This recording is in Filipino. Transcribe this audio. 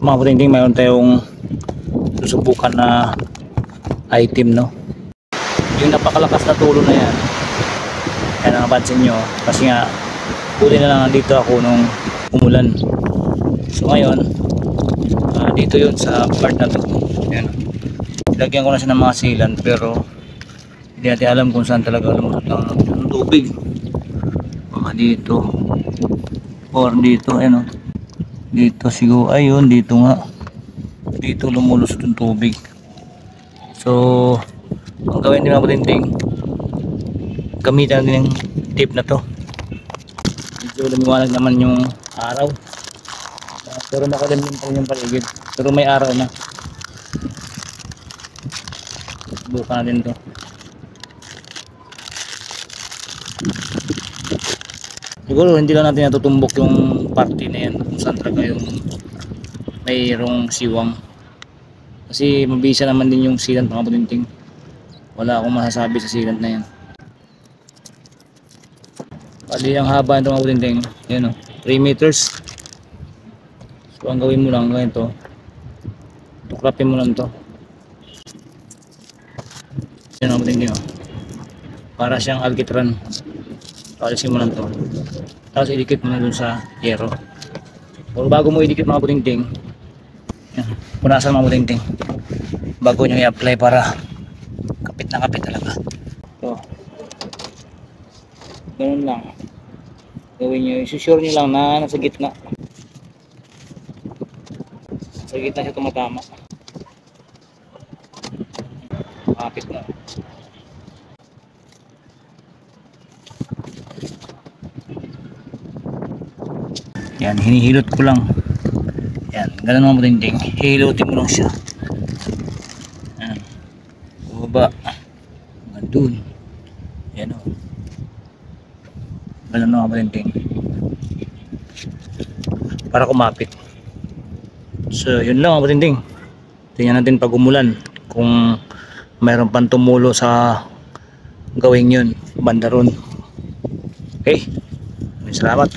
Mga puting-ting, mayroon tayong susubukan na item, no? Yung napakalakas na tulo na yan, yan ang napansin nyo kasi nga buti na lang nandito ako nung umulan. So ngayon dito yun sa part na to, yan. Ilagyan ko na siya ng mga sealant pero hindi natin alam kung saan talaga lumusot ng tubig. Baka dito or dito, ano, dito siguro, ayun, dito nga, dito lumulusot yung tubig. So ang gawin din mga puting-ting, gamitan natin yung tape na to. Medyo lumiwanag naman yung araw, pero nakalimutan pa rin yung paligid, pero may araw na. Subukan natin to. Siguro hindi lang natin natutumbok yung party na yan kung saan talaga yung mayroong siwang, kasi mabisa naman din yung sealant mga puting-ting. Wala akong masasabi sa sealant na yan. Pali ang haba nito mga puting-ting, yan o, 3 meters. So ang gawin mo lang ganito, tuklapin mo lang to, yan mga puting-ting, para siyang alkitran. Alisin mo lang to, tapos idikit mo na dun sa yero. Pero bago mo idikit mga puting-ting, punasan mga puting-ting bago nyo i-apply para kapit na kapit talaga. So ganun lang gawin nyo, isusure nyo lang na nasa gitna, sa gitna siya tumatama, kapit na. Yan, hinihilot ko lang. Yan, ganun mga puting-ting, hihilutin mo lang siya. Yan, baba hanggang dun. Yan o, ganun mga puting-ting para kumapit. So yun lang mga puting-ting, tingnan natin pag umulan kung mayroon pang tumulo sa gawing yun banda ron. Okay, salamat.